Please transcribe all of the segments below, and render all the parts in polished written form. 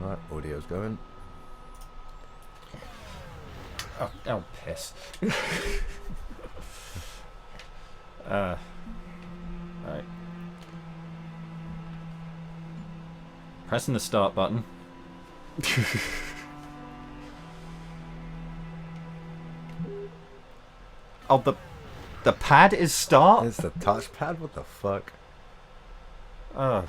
Right, audio's going. Oh, piss. Right. Pressing the start button. Oh, the pad is start? It's the touchpad? What the fuck?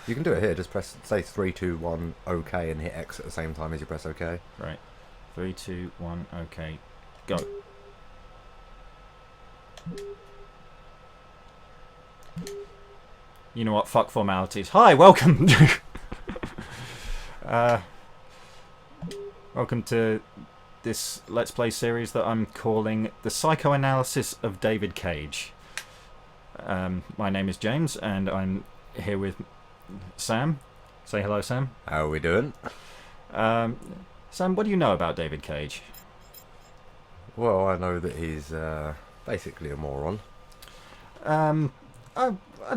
You can do it here. Just press, say 3, 2, 1, OK, and hit X at the same time as you press OK. Right. 3, 2, 1, OK. Go. You know what? Fuck formalities. Hi, welcome! Welcome to this Let's Play series that I'm calling The Psychoanalysis of David Cage. My name is James, and I'm here with Sam. Say hello, Sam. How are we doing? Sam, what do you know about David Cage? Well, I know that he's basically a moron. I'd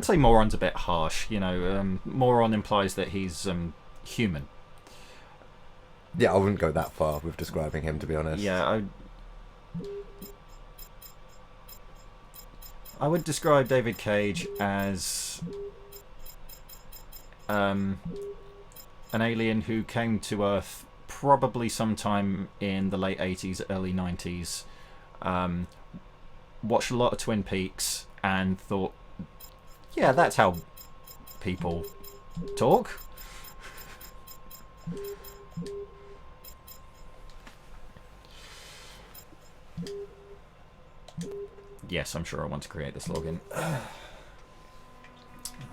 say moron's a bit harsh. You know, moron implies that he's human. Yeah, I wouldn't go that far with describing him, to be honest. Yeah, I would describe David Cage as an alien who came to Earth probably sometime in the late 80s, early 90s, watched a lot of Twin Peaks and thought, yeah, that's how people talk. Yes, I'm sure I want to create this login.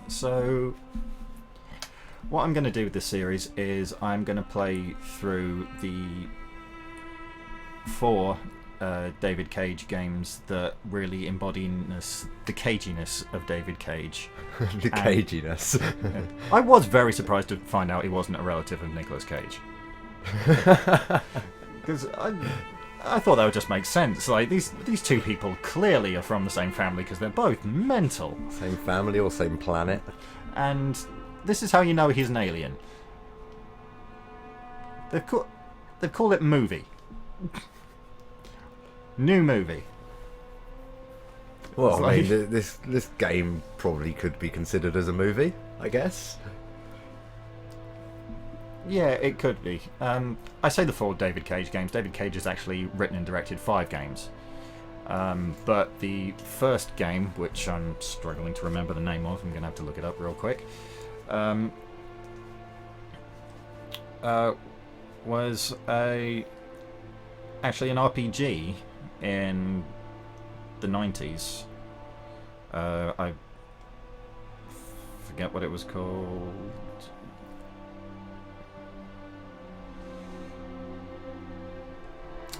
So, what I'm going to do with this series is I'm going to play through the 4 David Cage games that really embody the caginess of David Cage. The caginess. I was very surprised to find out he wasn't a relative of Nicolas Cage. Because I thought that would just make sense. Like, these two people clearly are from the same family because they're both mental. Same family or same planet. And this is how you know he's an alien. They've called it movie. New movie. Well, I mean, this game probably could be considered as a movie, I guess. Yeah, it could be. I say the 4 David Cage games. David Cage has actually written and directed 5 games. But the first game, which I'm struggling to remember the name of, I'm going to have to look it up real quick, was actually an RPG in the 90s. I forget what it was called.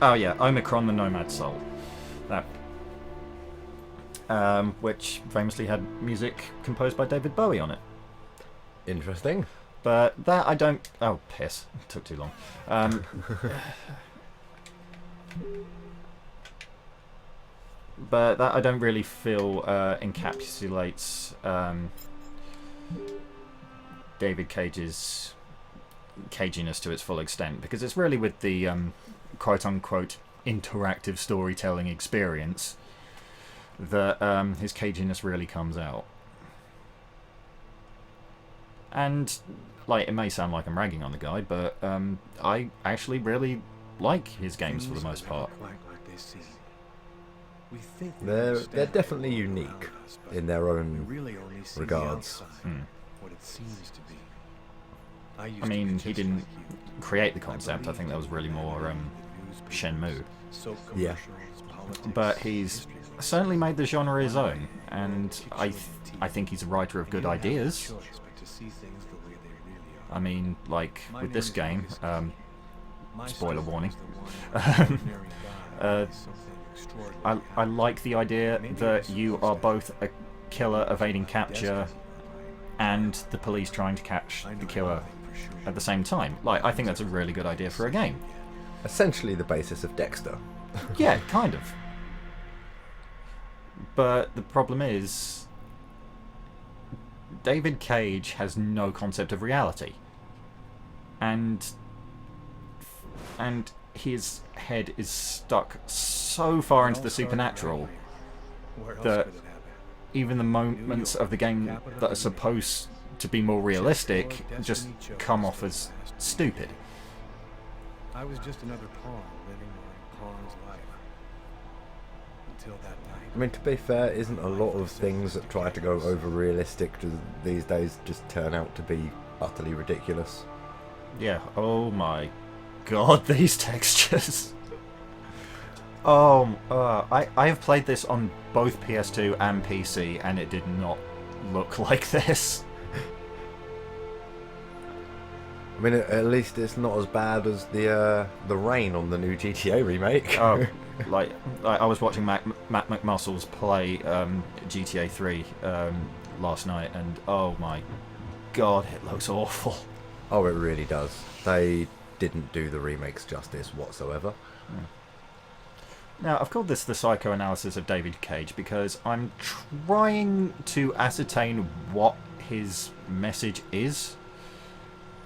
Oh yeah, Omicron the Nomad Soul. That. Which famously had music composed by David Bowie on it. Interesting. But that I don't... Oh, piss. It took too long. But that I don't really feel encapsulates David Cage's caginess to its full extent, because it's really with the quote-unquote interactive storytelling experience that his caginess really comes out. And, like, it may sound like I'm ragging on the guy, but I actually really like his games for the most part. They're definitely unique in their own regards. I mean, he didn't create the concept. I think that was really more Shenmue. Yeah. But he's certainly made the genre his own, and I think he's a writer of good ideas. I mean, like, with this game, spoiler warning, I like the idea that you are both a killer evading capture and the police trying to catch the killer at the same time. Like, I think that's a really good idea for a game. Essentially the basis of Dexter. Yeah, kind of. But the problem is, David Cage has no concept of reality, and his head is stuck so far into the supernatural that even the moments of the game that are supposed to be more realistic just come off as stupid. I was just another pawn living my pawn's life until that night. I mean, to be fair, isn't a lot of things that try to go over realistic these days just turn out to be utterly ridiculous? Yeah, oh my god, these textures. I have played this on both PS2 and PC, and it did not look like this. I mean, at least it's not as bad as the rain on the new GTA remake. Oh, like I was watching Matt McMuscles play GTA 3 last night, and oh my god, it looks awful. Oh, it really does. They didn't do the remakes justice whatsoever. Now, I've called this the psychoanalysis of David Cage because I'm trying to ascertain what his message is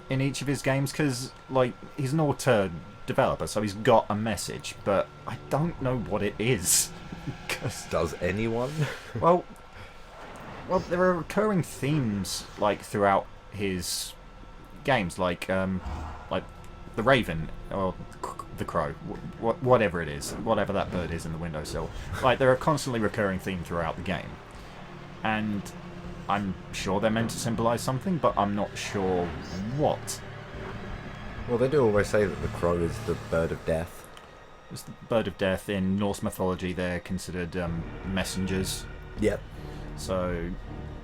in each of his games, because, like, he's an auteur developer, so he's got a message, but I don't know what it is. Does anyone? Well, there are recurring themes, like, throughout his games, like the Raven, or the Crow, whatever it is, whatever that bird is in the windowsill. Like, there are constantly recurring themes throughout the game, and I'm sure they're meant to symbolise something, but I'm not sure what. Well, they do always say that the crow is the bird of death. It's the bird of death. In Norse mythology, they're considered messengers. Yep. So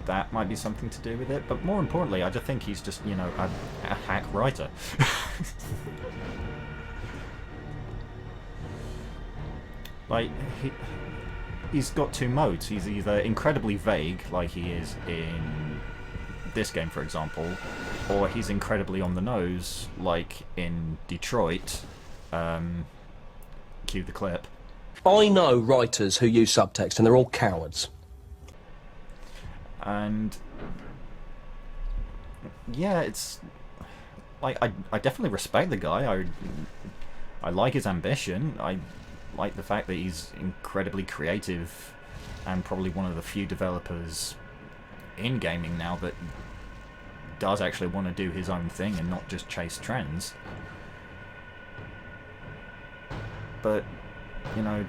that might be something to do with it. But more importantly, I just think he's just, you know, a hack writer. Like, he's got two modes. He's either incredibly vague, like he is in this game, for example, or he's incredibly on the nose, like in Detroit. Cue the clip. I know writers who use subtext, and they're all cowards. And yeah, it's like I definitely respect the guy. I like his ambition. I like the fact that he's incredibly creative and probably one of the few developers in gaming now that does actually want to do his own thing and not just chase trends. But, you know,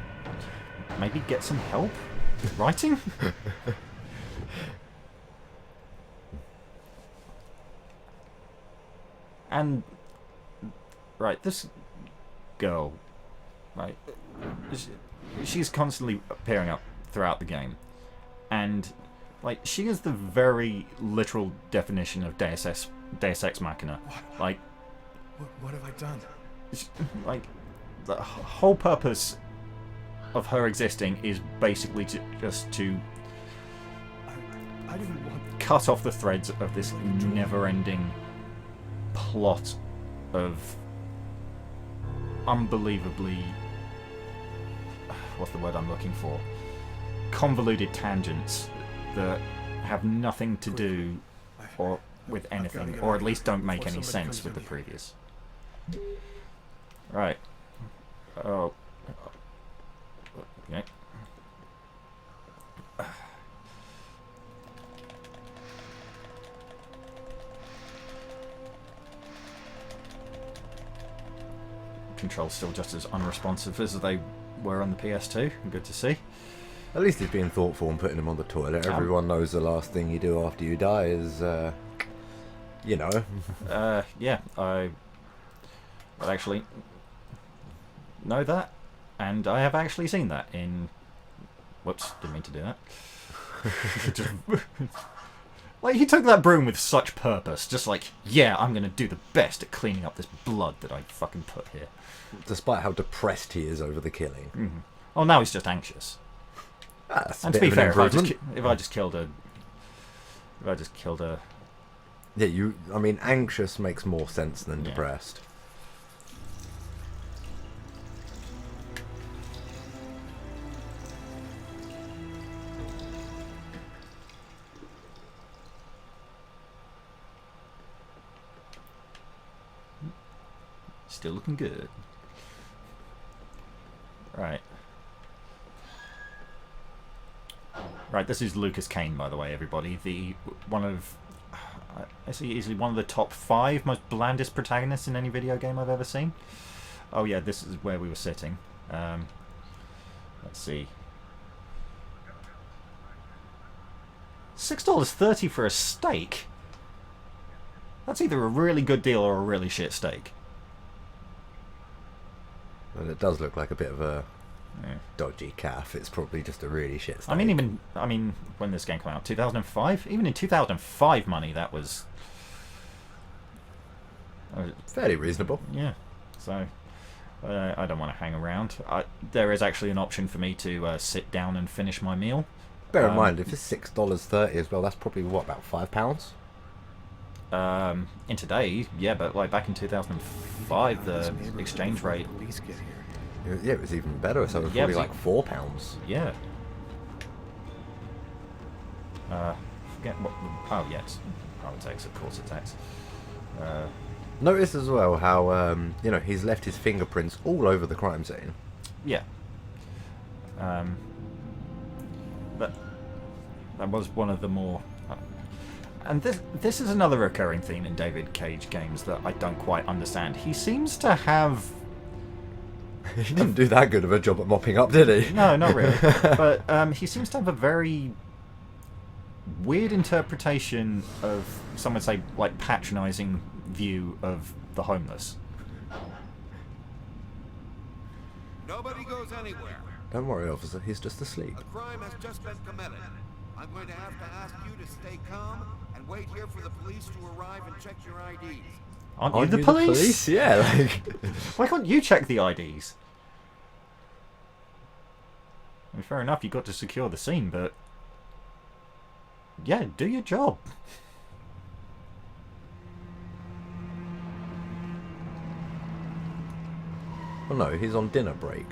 maybe get some help writing? And, right, this girl, right, she's constantly appearing up throughout the game, and like she is the very literal definition of Deus Ex Machina. Like, what have I done? Like, the whole purpose of her existing is basically just to I didn't want. cut off the threads of this never-ending plot of unbelievably, what's the word I'm looking for, convoluted tangents that have nothing to do or with anything, or at least don't make any sense with the previous. Right. Oh. Okay. Controls still just as unresponsive as they were on the PS2. Good to see. At least he's being thoughtful and putting him on the toilet. Everyone knows the last thing you do after you die is, you know. Yeah, I would actually know that, and I have actually seen that in... Whoops, didn't mean to do that. Just... Like, he took that broom with such purpose, just like, yeah, I'm going to do the best at cleaning up this blood that I fucking put here. Despite how depressed he is over the killing. Mm-hmm. Oh, now he's just anxious. And to be fair, if I just killed a... Yeah, I mean, anxious makes more sense than depressed. Still looking good. Right. Right, this is Lucas Kane, by the way, everybody. I see easily one of the top 5 most blandest protagonists in any video game I've ever seen. Oh yeah, this is where we were sitting. Let's see. $6.30 for a steak? That's either a really good deal or a really shit steak. Well, it does look like a bit of a dodgy calf. It's probably just a really shit steak. I mean, when this game came out, 2005? Even in 2005 money, that was... fairly reasonable. Yeah, so... I don't want to hang around. There is actually an option for me to sit down and finish my meal. Bear in mind, if it's $6.30 as well, that's probably, what, about £5? In today, yeah, but like back in 2005, the exchange rate... Police get here. Yeah, it was even better, so it was Yeah, probably it was like £4. Yeah. Forget what... Oh, yes. Private text, of course it's X. Notice as well how, you know, he's left his fingerprints all over the crime scene. Yeah. But that was one of the more... and this is another recurring theme in David Cage games that I don't quite understand. He seems to have... He didn't do that good of a job at mopping up, did he? No, not really. But he seems to have a very weird interpretation of, some would say, like, patronising view of the homeless. Nobody goes anywhere. Don't worry, officer, he's just asleep. A crime has just been committed. I'm going to have to ask you to stay calm and wait here for the police to arrive and check your IDs. Aren't you the police? Yeah, like... Why can't you check the IDs? I mean, fair enough, you got to secure the scene, but... yeah, do your job. Oh no, he's on dinner break.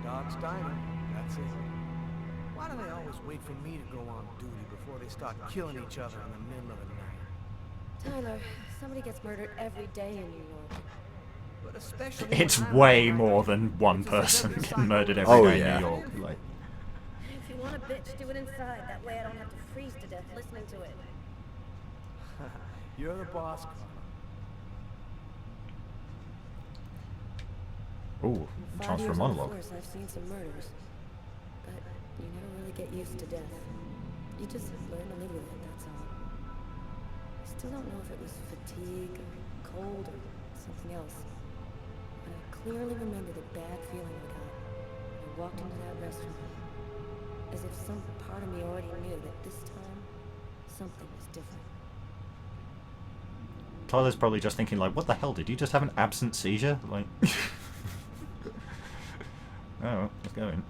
Dog's Diner, that's it. Why do they always wait for me to go on duty before they start killing each other in the middle of the night? Tyler, somebody gets murdered every day in New York. But especially It's when I'm way on more duty. than one It's just person another getting murdered every psycho. day Oh, in yeah. New York. Like, If you want a bitch, do it inside. That way I don't have to freeze to death listening to it. You're the boss, Carla. ooh, In 5 chance for a years on the monologue. force, I've seen some murders, but you never really get used to death. You just learn to live with it, that's all. I still don't know if it was fatigue, or cold, or something else. But I clearly remember the bad feeling I got when I walked into that restaurant. As if some part of me already knew that this time, something was different. Tyler's probably just thinking, like, what the hell, did you just have an absent seizure? Like... oh, well, let's go in.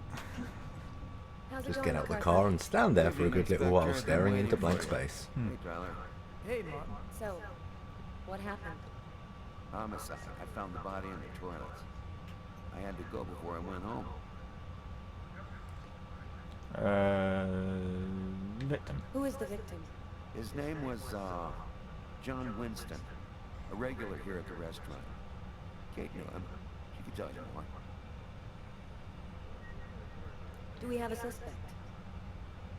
How's it Just going, get out the McCarthy? car and stand there for a good little while, staring into blank space. Hey, Tyler. Hey, Martin. So, what happened? Homicide. I found the body in the toilets. I had to go before I went home. Victim. Who is the victim? His name was, John Winston. A regular here at the restaurant. Kate knew him. She could tell you more. Do we have a suspect?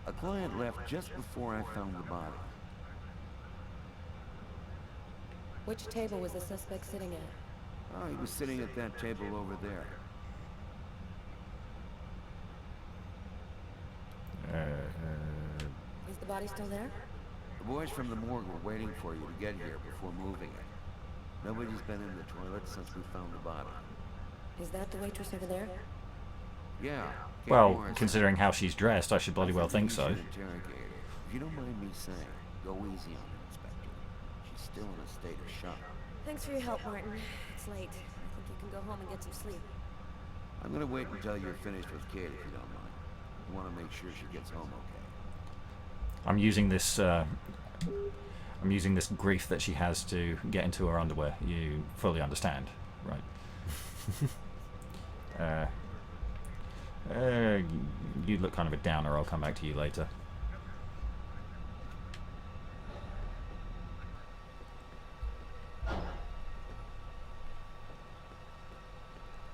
A client left just before I found the body. Which table was the suspect sitting at? Oh, he was sitting at that table over there. Is the body still there? The boys from the morgue were waiting for you to get here before moving it. Nobody's been in the toilet since we found the body. Is that the waitress over there? Yeah. Kate Well, Morrison. considering how she's dressed, I should bloody well think You so. should interrogate her. If you don't mind me saying, go easy on her, Inspector. She's still in a state of shock. Thanks for your help, Martin. It's late. I think you can go home and get some sleep. I'm gonna wait until you're finished with Kate, if you don't mind. I want to make sure she gets home okay. I'm using this grief that she has to get into her underwear. You fully understand, right? You look kind of a downer. I'll come back to you later.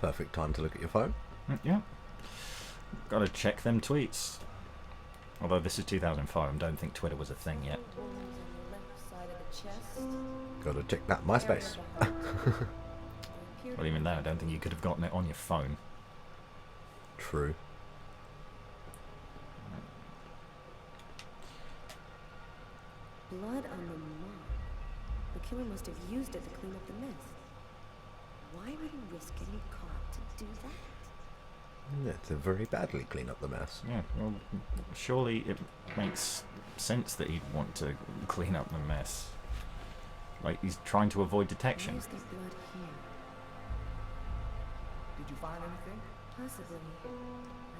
perfect time to look at your phone. Yeah. Gotta check them tweets. Although this is 2005, I don't think Twitter was a thing yet. Gotta check that MySpace. Well, even though I don't think you could have gotten it on your phone. True. Blood on the mop. The killer must have used it to clean up the mess. Why would he risk getting caught to do that? Yeah, to very badly clean up the mess. Yeah, well, surely it makes sense that he'd want to clean up the mess. Like, he's trying to avoid detection. Where's the blood here? Did you find anything? Possibly. I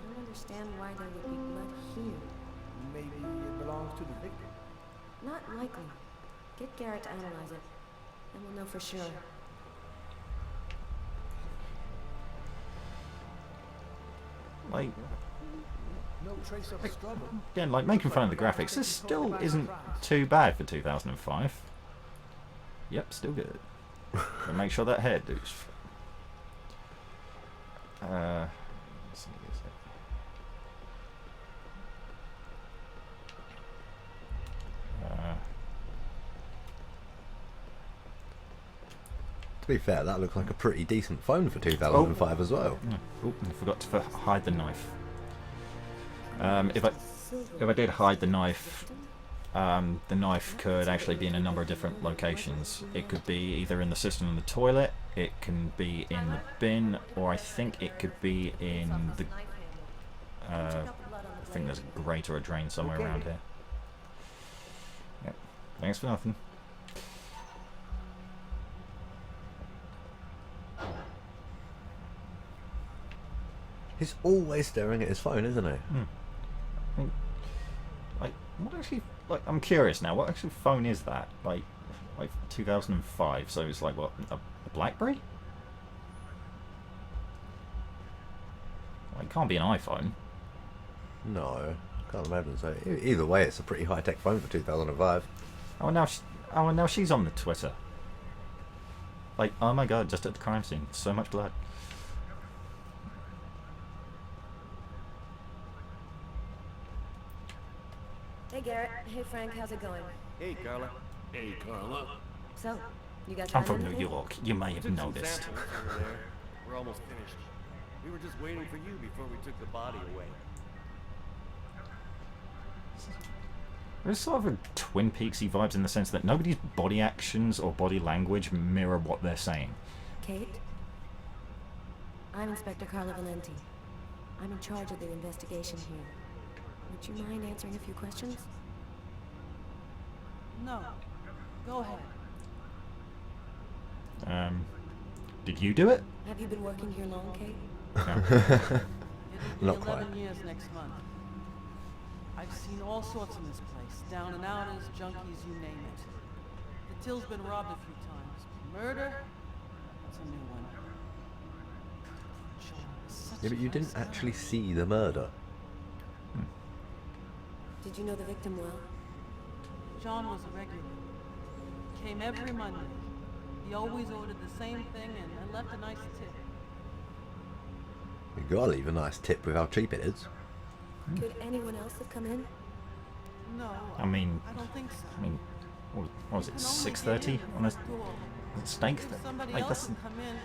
don't understand why there would be blood here. Maybe it belongs to the victim. Not likely. Get Garrett to analyze it, and we'll know for sure. Like, No trace of a struggle. again, like, making fun of the graphics, this still isn't too bad for 2005. Yep, still good. But make sure that head is... let's see, is it? To be fair, that looks like a pretty decent phone for 2005 as well. Oh, I forgot to hide the knife. If I did hide the knife could actually be in a number of different locations. It could be either in the cistern in the toilet, it can be in the bin, or I think it could be in the... I think there's a grate or a drain somewhere around here. Yep. Thanks for nothing. He's always staring at his phone, isn't he? Like, what actually... Like, I'm curious now. What actual phone is that? Like 2005. So it's like what? A BlackBerry? Well, it can't be an iPhone. No, can't imagine so. Either way, it's a pretty high-tech phone for 2005. Oh, now now she's on the Twitter. Like, oh my god, just at the crime scene, so much blood. Hey Garrett. Hey Frank, how's it going? Hey, Carla. Hey, Carla. So, you guys I'm found from New anything? York. You may have noticed. Over there. We're almost finished. We were just waiting for you before we took the body away. There's sort of a Twin Peaksy vibes in the sense that nobody's body actions or body language mirror what they're saying. Kate? I'm Inspector Carla Valenti. I'm in charge of the investigation here. Would you mind answering a few questions? No. Go ahead. Did you do it? Have you been working here long, Kate? No. It'll be Not 11 quite. years next month. I've seen all sorts in this place. Down and outers, junkies, you name it. The till's been robbed a few times. Murder? That's a new one. John is such Yeah, but you a didn't nice guy. actually see the murder. Did you know the victim well? John was a regular. Came every Monday. He always ordered the same thing and left a nice tip. You gotta leave a nice tip with how cheap it is. Could anyone else have come in? No, I mean, I don't think so. I mean, what was it? You can only 6:30 get in on a the door. steak? If somebody Like, else would come in.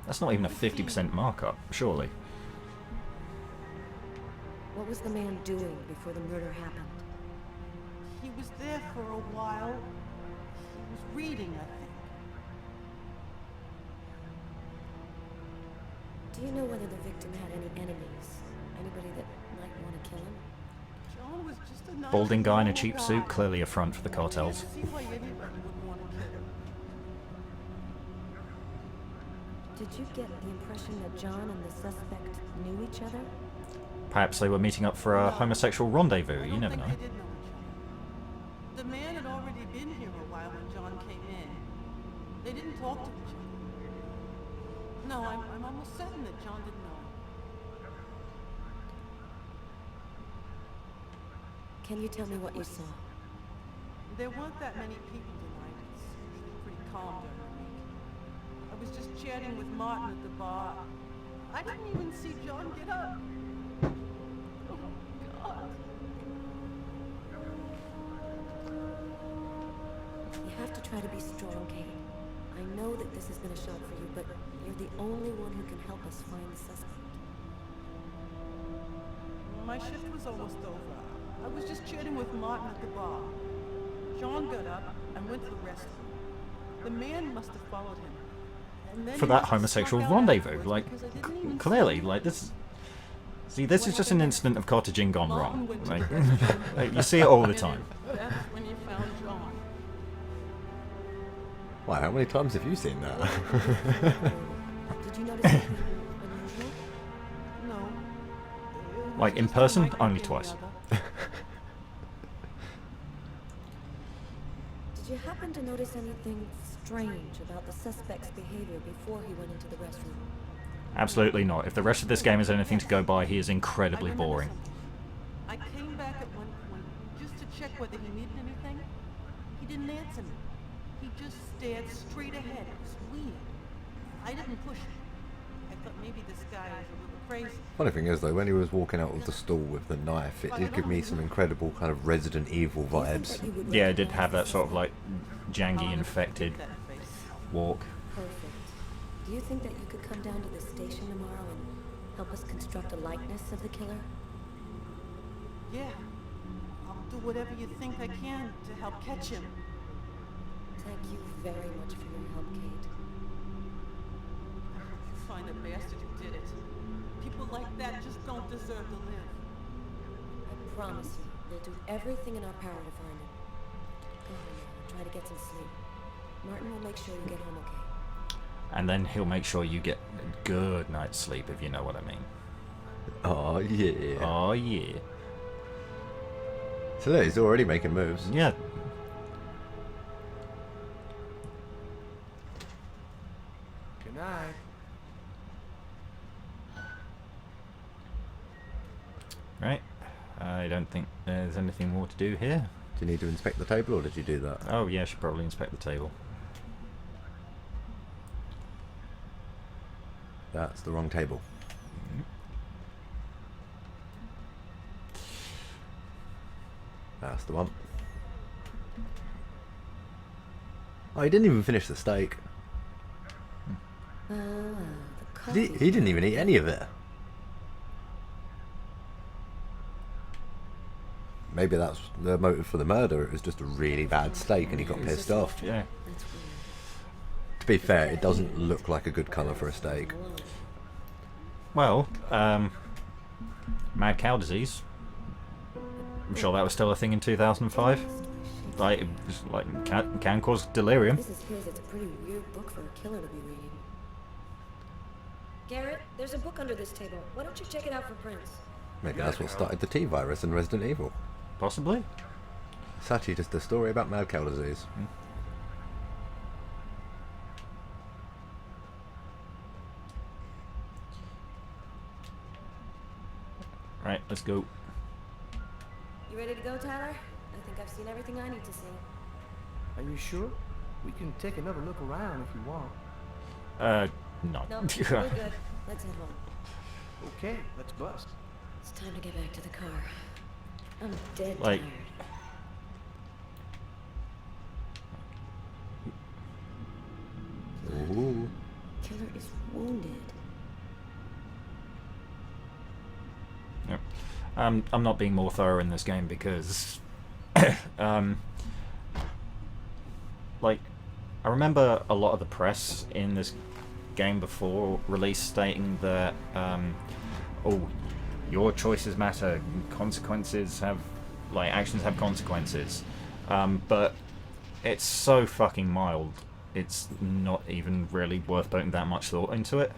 that's not even a 50% markup, surely. What was the man doing before the murder happened? He was there for a while. He was reading, I think. Do you know whether the victim had any enemies? Anybody that might want to kill him? John was just a nice Balding guy in a normal cheap guy. suit, clearly a front for the cartels. Can't see why anybody would want to kill him. Did you get the impression that John and the suspect knew each other? Perhaps they were meeting up for a No. homosexual rendezvous, I you don't never think know. they did know each other. The man had already been here a while when John came in. They didn't talk to each other. No, I'm almost certain that John didn't know him. Can you tell me what you saw? There weren't that many people tonight. It's usually pretty calm during the week. I was just chatting with Martin at the bar. I didn't even see John get up. Oh, God. You have to try to be strong, Kate. I know that this has been a shock for you, but you're the only one who can help us find the suspect. My shift was almost over. I was just chatting with Martin at the bar. John got up and went to the restroom. The man must have followed him. And then For he that must have homosexual snuck out rendezvous, afterwards like, because I didn't even clearly, see him. like, this... See, this is just an incident of cottaging gone Martin wrong. went to Like, the restroom. like, you see it all the And time. That's when you found John. Why, how many times have you seen that? Did you notice anything unusual? No. It was Like, in just person? unlike Only any twice. other. Did you happen to notice anything strange about the suspect's behavior before he went into the restroom? Absolutely not. If the rest of this game is anything to go by, he is I incredibly remember boring. something. I came back at one point just to check whether he needed anything. He didn't answer me. He just stared straight ahead. It was weird. I didn't push him. I thought maybe this guy is a little crazy. Funny thing is though, when he was walking out of the stall with the knife, it did give me some incredible kind of Resident Evil Do you think vibes. that you would Yeah, it did recognize have the that sort of, suspect? like, jangy, I'll never infected forget that face. walk. Perfect. Do you think that you could come down to the station tomorrow and help us construct a likeness of the killer? Yeah. I'll do whatever you think I can to help catch him. Thank you very much for your help, Kate. I hope you find the bastard who did it. People like that just don't deserve to live. I promise you, we'll do everything in our power to find him. Go home now and try to get some sleep. Martin will make sure you get home okay. And then he'll make sure you get a good night's sleep, if you know what I mean. Oh yeah. Oh, yeah. So look, he's already making moves. Yeah. Good night. Right. I don't think there's anything more to do here. Do you need to inspect the table, or did you do that? Oh, yeah, I should probably inspect the table. That's the wrong table. That's the one. Oh, he didn't even finish the steak. The He coffee. didn't even eat any of it. Maybe that's the motive for the murder. It was just a really bad steak and he got pissed off. Yeah. That's weird. To be fair, it doesn't look like a good colour for a steak. Well, mad cow disease. I'm sure that was still a thing in 2005. Like, it was, like can cause delirium. This is his. It's a pretty weird book for a killer to be reading. Garrett, there's a book under this table. Why don't you check it out for prints? Maybe that's what started the T-virus in Resident Evil. Possibly. It's actually just a story about mad cow disease. Right, let's go. You ready to go, Tyler? I think I've seen everything I need to see. Are you sure? We can take another look around if you want. No. No, we're good. Let's head home. Okay, let's bust. It's time to get back to the car. I'm dead Like- tired. Ooh. Killer is wounded. Yep. I'm not being more thorough in this game because, like, I remember a lot of the press in this game before release stating that, oh, your choices matter, consequences have, like, actions have consequences, but it's so fucking mild. It's not even really worth putting that much thought into it.